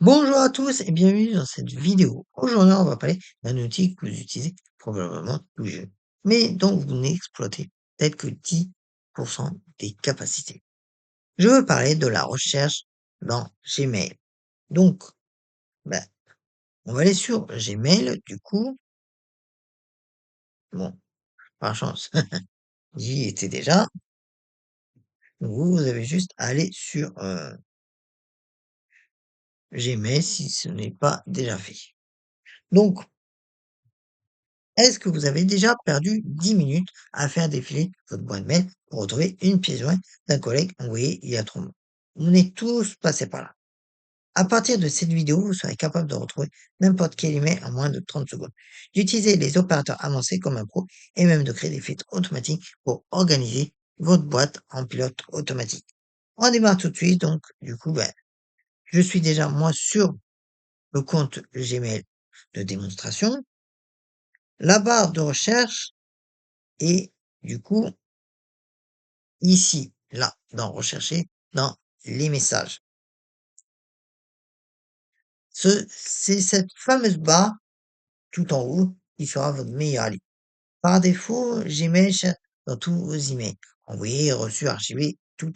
Bonjour à tous et bienvenue dans cette vidéo. Aujourd'hui, on va parler d'un outil que vous utilisez probablement tous les jours, mais dont vous n'exploitez peut-être que 10% des capacités. Je veux parler de la recherche dans Gmail. Donc, ben, on va aller sur Gmail, du coup, bon, par chance, j'y étais déjà. Donc, vous avez juste à aller sur Gmail si ce n'est pas déjà fait. Donc, est-ce que vous avez déjà perdu 10 minutes à faire défiler votre boîte mail pour retrouver une pièce jointe d'un collègue envoyée il y a 3 mois? On est tous passés par là. À partir de cette vidéo, vous serez capable de retrouver n'importe quel email en moins de 30 secondes, d'utiliser les opérateurs avancés comme un pro et même de créer des filtres automatiques pour organiser votre boîte en pilote automatique. On démarre tout de suite, donc du coup, je suis déjà moi sur le compte Gmail de démonstration. La barre de recherche est du coup ici, là, dans rechercher, dans les messages. C'est cette fameuse barre tout en haut qui sera votre meilleur allié. Par défaut, Gmail cherche dans tous vos emails. Envoyés, reçus, archivés, tout.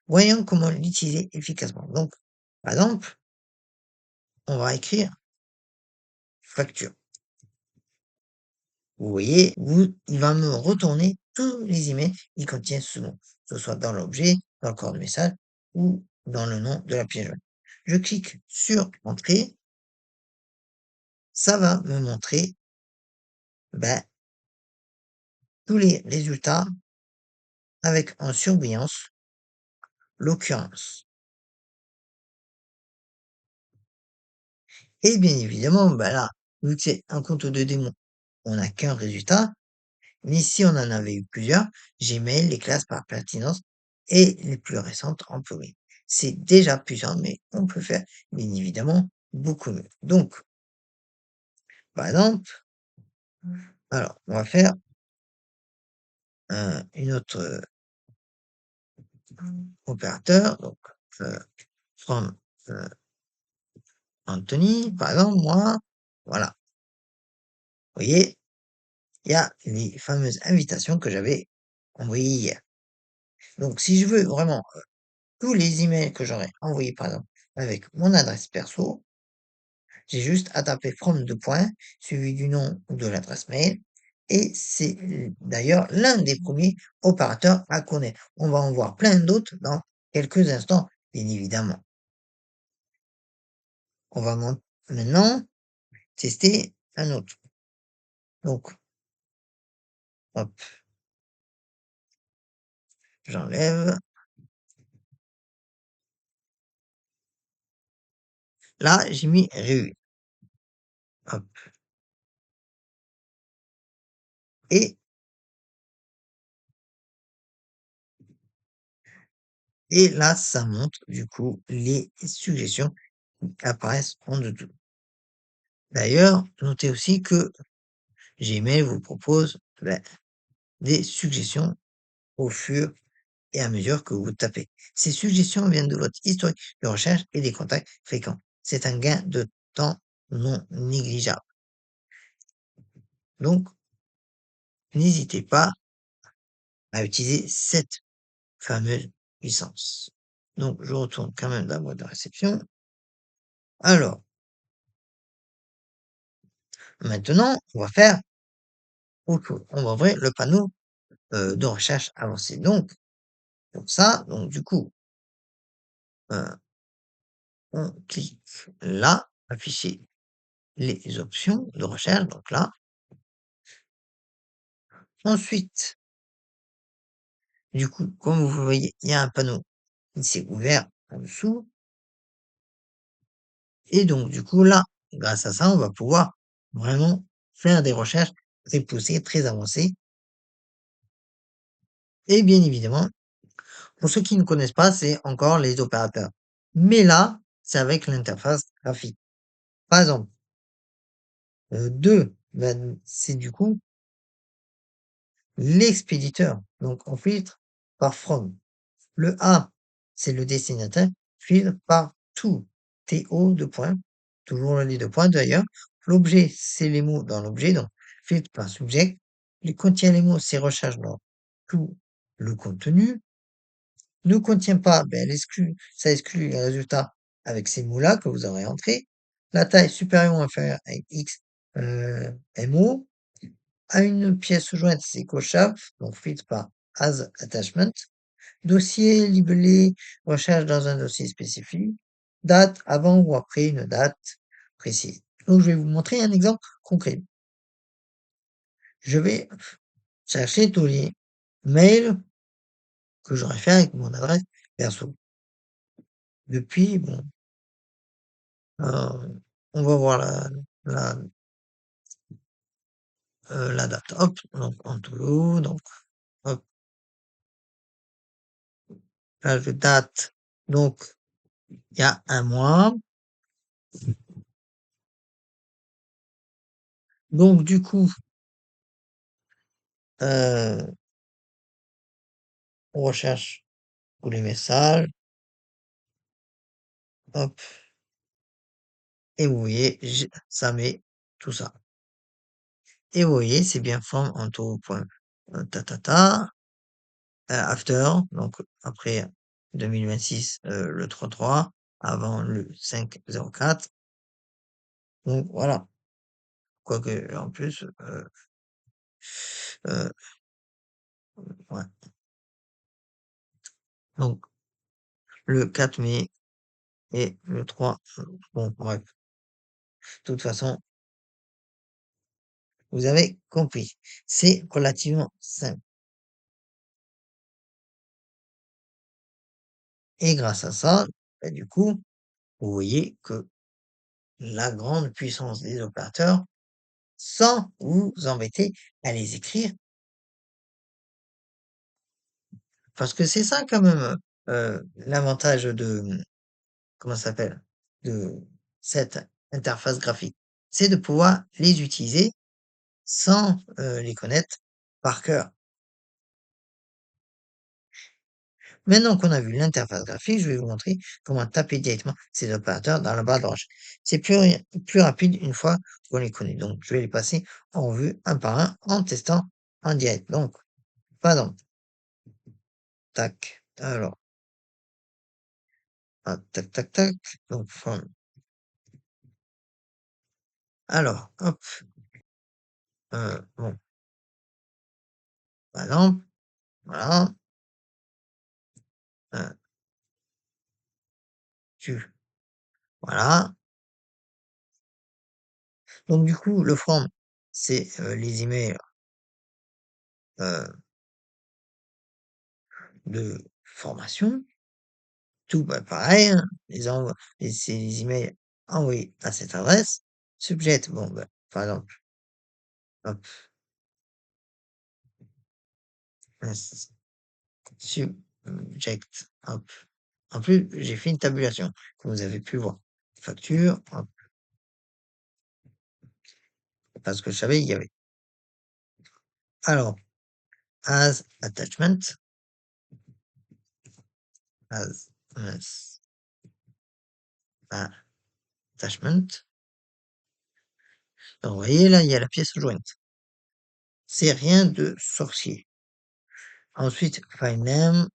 Voyons comment l'utiliser efficacement. Donc, par exemple, on va écrire facture. Vous voyez, il va me retourner tous les emails qui contiennent ce nom, que ce soit dans l'objet, dans le corps de message ou dans le nom de la pièce jointe. Je clique sur Entrée, ça va me montrer ben, tous les résultats avec en surbrillance l'occurrence. Et bien évidemment, ben là, vu que c'est un compte de démon, on n'a qu'un résultat, mais si on en avait eu plusieurs, Gmail les classe par pertinence et les plus récentes en plugin. C'est déjà puissant, mais on peut faire, bien évidemment, beaucoup mieux. Donc, par exemple, alors, on va faire une autre opérateur, donc from euh, Anthony, par exemple, moi, voilà. Vous voyez, il y a les fameuses invitations que j'avais envoyées hier. Donc, si je veux vraiment tous les emails que j'aurais envoyés, par exemple, avec mon adresse perso, j'ai juste à taper from 2 points, suivi du nom ou de l'adresse mail. Et c'est d'ailleurs l'un des premiers opérateurs à connaître. On va en voir plein d'autres dans quelques instants, bien évidemment. On va maintenant tester un autre. Donc, hop, j'enlève. Là, j'ai mis réu. Hop. Et, et là, ça montre du coup les suggestions qui apparaissent en dessous. D'ailleurs, notez aussi que Gmail vous propose des suggestions au fur et à mesure que vous tapez. Ces suggestions viennent de votre historique de recherche et des contacts fréquents. C'est un gain de temps non négligeable. Donc, n'hésitez pas à utiliser cette fameuse puissance. Donc, je retourne quand même dans la boîte de réception. Alors, maintenant, on va faire autre chose. On va ouvrir le panneau de recherche avancé. Donc, pour ça, donc du coup, euh, on clique là, afficher les options de recherche. Donc là, ensuite, du coup, comme vous voyez, il y a un panneau qui s'est ouvert en dessous. Et donc, du coup, là, grâce à ça, on va pouvoir vraiment faire des recherches très poussées, très avancées. Et bien évidemment, pour ceux qui ne connaissent pas, c'est encore les opérateurs. Mais là, c'est avec l'interface graphique. Par exemple, 2, c'est du coup l'expéditeur. Donc, on filtre par from. Le A, c'est le destinataire, filtre par to. TO, 2 points, toujours les 2 points d'ailleurs. L'objet, c'est les mots dans l'objet, donc field.subject. Il contient les mots, c'est recharge dans tout le contenu. Ne contient pas, ben, ça exclut les résultats avec ces mots-là que vous aurez entrés. La taille supérieure ou inférieure avec X, MO. À une pièce jointe, c'est cochable, donc field par as attachment. Dossier libellé, recherche dans un dossier spécifique. Date avant ou après une date précise. Donc, je vais vous montrer un exemple concret. Je vais chercher tous les mails que j'aurais fait avec mon adresse perso. Depuis, bon, on va voir la, la date. Hop, donc en tout, donc, hop, page de date. Donc, il y a un mois. Donc, du coup, euh, on recherche tous les messages. Hop, et vous voyez, ça met tout ça. Et vous voyez, c'est bien forme en tout point. After, donc après 2026, le 33, avant le 504. Donc voilà. Quoique, en plus, euh, ouais. Donc, le 4 mai et le 3. Bon, bref. De toute façon, vous avez compris. C'est relativement simple. Et grâce à ça, bah, du coup, vous voyez que la grande puissance des opérateurs sans vous embêter à les écrire. Parce que c'est ça quand même, l'avantage de, comment ça s'appelle? De cette interface graphique. C'est de pouvoir les utiliser sans, les connaître par cœur. Maintenant qu'on a vu l'interface graphique, je vais vous montrer comment taper directement ces opérateurs dans la barre de recherche. C'est plus rapide une fois qu'on les connaît. Donc, je vais les passer en revue un par un en testant en direct. Donc, par exemple, tac, alors, tac, tac, tac, donc, alors, hop, bon, par exemple, voilà, euh, voilà. Donc, du coup, le from, c'est les emails euh, de formation. Tout, bah, pareil, hein, c'est les emails envoyés à cette adresse. Subject, bon, bah, par exemple, hop, subject, hop. En plus, j'ai fait une tabulation, comme vous avez pu voir. Facture, hop, parce que je savais il y avait. Alors, as attachment, as attachment. Donc, vous voyez, là, il y a la pièce jointe. C'est rien de sorcier. Ensuite, file name,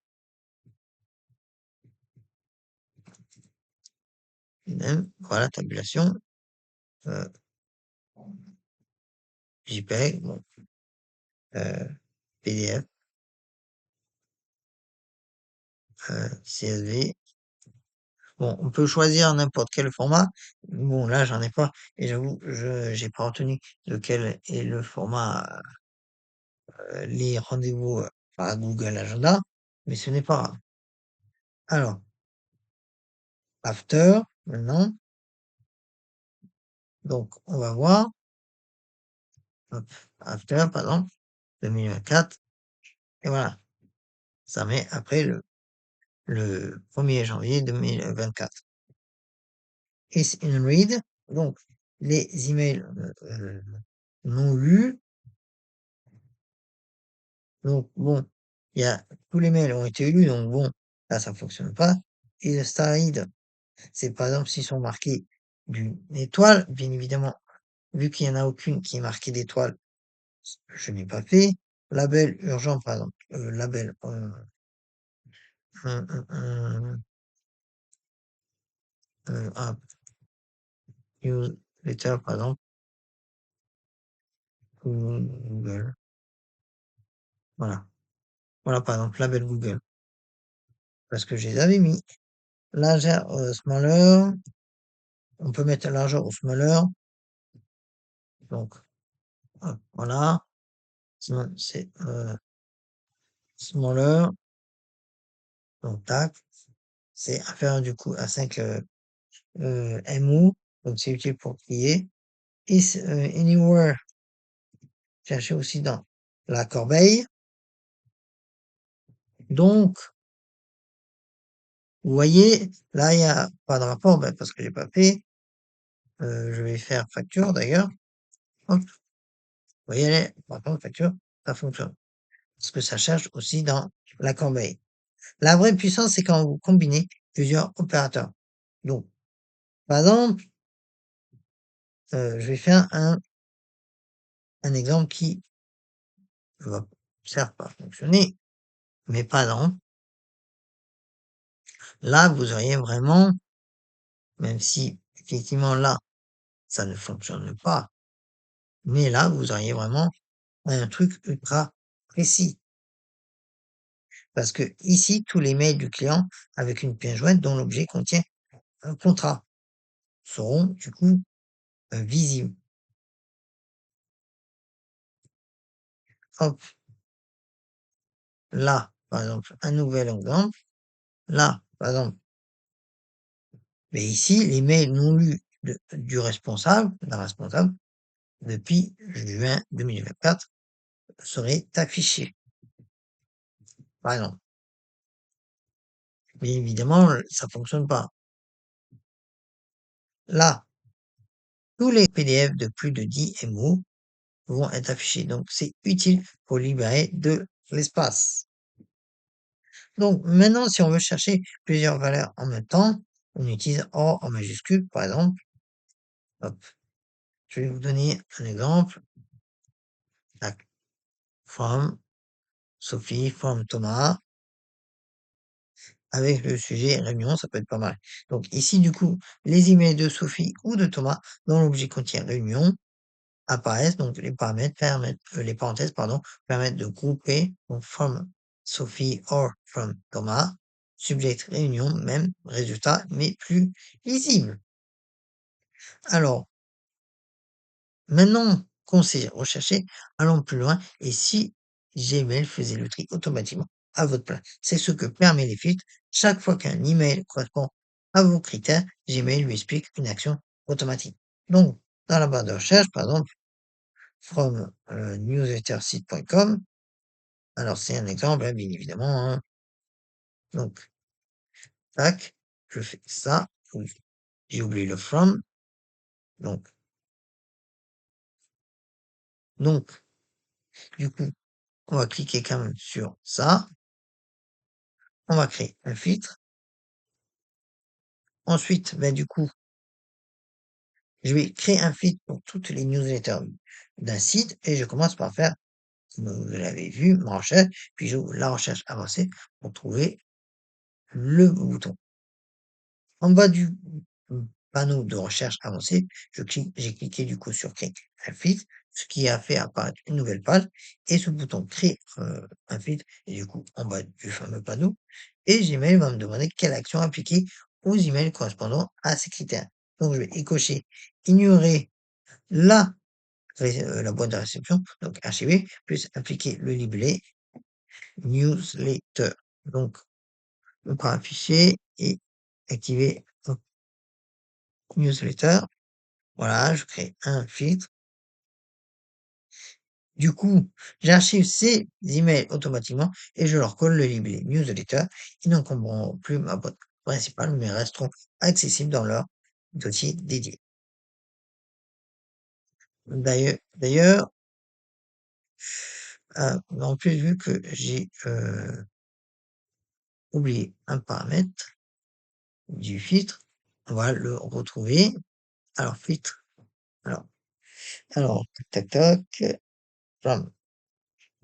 voilà, tabulation, euh, JPEG, bon, PDF, CSV. Bon, on peut choisir n'importe quel format. Bon, là, j'en ai pas. Et j'avoue, j'ai pas retenu lequel est le format, les rendez-vous par Google Agenda, mais ce n'est pas grave. Alors, after, maintenant, donc, on va voir, hop, after, par exemple, 2024, et voilà. Ça met après le 1er janvier 2024. Is in read, donc, les emails, non lus. Donc bon, il y a tous les mails ont été lus, donc bon, là ça fonctionne pas. Et le style, C'est par exemple s'ils sont marqués d'une étoile, bien évidemment, vu qu'il y en a aucune qui est marquée d'étoile, je n'ai pas fait. Label urgent, par exemple, label, mmh, mmh, mmh, app newsletter, par exemple, Google, voilà. Voilà, par exemple, label Google, parce que je les avais mis. Larger, smaller, on peut mettre larger ou smaller, donc hop, voilà. Sinon, c'est smaller, donc tac, c'est inférieur du coup à 5 MO, donc c'est utile pour trier. Is anywhere, cherchez aussi dans la corbeille. Donc, vous voyez, là, il y a pas de rapport, ben, parce que j'ai pas fait. Je vais faire facture d'ailleurs. Hop, vous voyez, par contre, facture, ça fonctionne. Parce que ça cherche aussi dans la corbeille. La vraie puissance, c'est quand vous combinez plusieurs opérateurs. Donc, par exemple, je vais faire un exemple qui va certes pas fonctionner, mais par exemple, là, vous auriez vraiment, même si effectivement là, ça ne fonctionne pas, mais là, vous auriez vraiment un truc ultra précis. Parce que ici, tous les mails du client avec une pièce jointe dont l'objet contient un contrat seront du coup visibles. Hop, là, par exemple, un nouvel exemple. Là, par exemple, mais ici, les mails non lus du responsable, d'un responsable, depuis juin 2024, seraient affichés, par exemple. Mais évidemment, ça fonctionne pas. Là, tous les PDF de plus de 10 MO vont être affichés. Donc, c'est utile pour libérer de l'espace. Donc, maintenant, si on veut chercher plusieurs valeurs en même temps, on utilise OR en majuscule, par exemple. Hop. Je vais vous donner un exemple. Tac. From Sophie, from Thomas, avec le sujet réunion, ça peut être pas mal. Donc ici, du coup, les emails de Sophie ou de Thomas, dont l'objet contient réunion, apparaissent. Donc les paramètres permettent, les parenthèses, pardon, permettent de grouper, donc from Sophie or from Thomas, subject réunion, même résultat, mais plus lisible. Alors, maintenant qu'on sait rechercher, allons plus loin. Et si Gmail faisait le tri automatiquement à votre place? C'est ce que permet les filtres. Chaque fois qu'un email correspond à vos critères, Gmail lui explique une action automatique. Donc, dans la barre de recherche, par exemple, from newslettersite.com, alors c'est un exemple, hein, bien évidemment, hein. Donc, tac, je fais ça. Oui, j'ai oublié le from. Donc, donc, du coup, on va cliquer quand même sur ça. On va créer un filtre. Ensuite, ben, du coup, je vais créer un filtre pour toutes les newsletters d'un site et je commence par faire, comme vous l'avez vu, ma recherche, puis j'ouvre la recherche avancée pour trouver le bouton. En bas du panneau de recherche avancée, j'ai cliqué du coup sur créer un filtre, ce qui a fait apparaître une nouvelle page et ce bouton crée un filtre et du coup en bas du fameux panneau et Gmail va me demander quelle action appliquer aux emails correspondant à ces critères. Donc je vais cocher ignorer la, la boîte de réception, donc archiver, plus appliquer le libellé newsletter. Donc on va afficher et activer newsletter. Voilà, je crée un filtre. Du coup, j'archive ces emails automatiquement et je leur colle le libellé newsletter. Ils n'encombreront plus ma boîte principale, mais resteront accessibles dans leur dossier dédié. D'ailleurs, en plus, vu que j'ai oublié un paramètre du filtre, on va le retrouver. Alors filtre, alors alors tac, tac, tac, bam,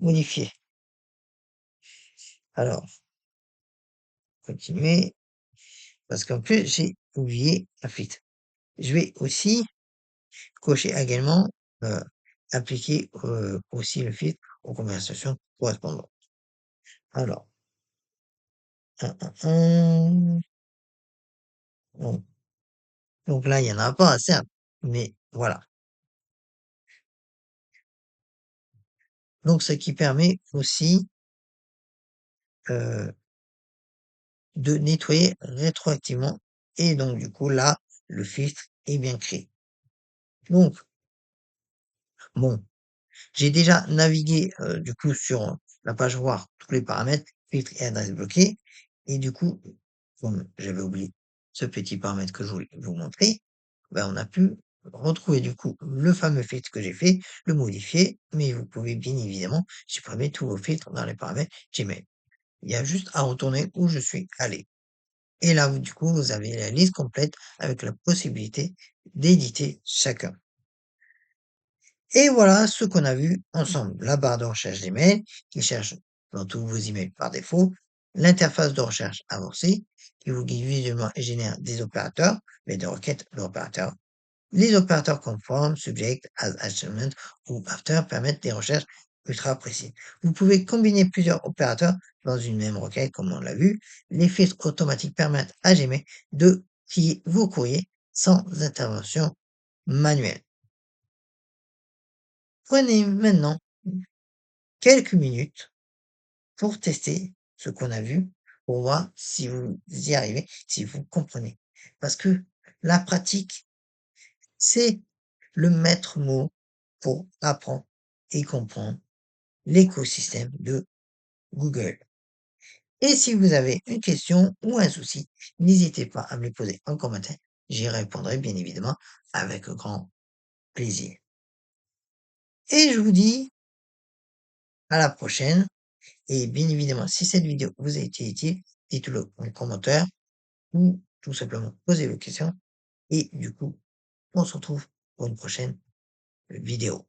modifier. Alors, continuer, parce qu'en plus, j'ai oublié un filtre. Je vais aussi cocher également, heu, appliquer, aussi le filtre aux conversations correspondantes. Alors, hein, donc là, il y en a pas, certes, mais voilà. Donc ce qui permet aussi, heu, de nettoyer rétroactivement et donc du coup là, le filtre est bien créé. Donc bon, j'ai déjà navigué, du coup sur, la page voir tous les paramètres, filtres et adresses bloquées et du coup, comme j'avais oublié ce petit paramètre que je voulais vous montrer, ben, on a pu retrouver du coup le fameux filtre que j'ai fait, le modifier, mais vous pouvez bien évidemment supprimer tous vos filtres dans les paramètres Gmail. Il y a juste à retourner où je suis allé et là, vous du coup, vous avez la liste complète avec la possibilité d'éditer chacun. Et voilà ce qu'on a vu ensemble. La barre de recherche d'email qui cherche dans tous vos emails par défaut, l'interface de recherche avancée qui vous guide visuellement et génère des opérateurs, mais de requêtes d'opérateurs. Les opérateurs conformes, subject, as achievement ou after permettent des recherches ultra précises. Vous pouvez combiner plusieurs opérateurs dans une même requête, comme on l'a vu. Les filtres automatiques permettent à Gmail de trier vos courriers sans intervention manuelle. Prenez maintenant quelques minutes pour tester ce qu'on a vu, pour voir si vous y arrivez, si vous comprenez. Parce que la pratique, c'est le maître mot pour apprendre et comprendre l'écosystème de Google. Et si vous avez une question ou un souci, n'hésitez pas à me les poser en commentaire. J'y répondrai bien évidemment avec grand plaisir. Et je vous dis à la prochaine. Et bien évidemment, si cette vidéo vous a été utile, dites-le en commentaire ou tout simplement posez vos questions. Et du coup, on se retrouve pour une prochaine vidéo.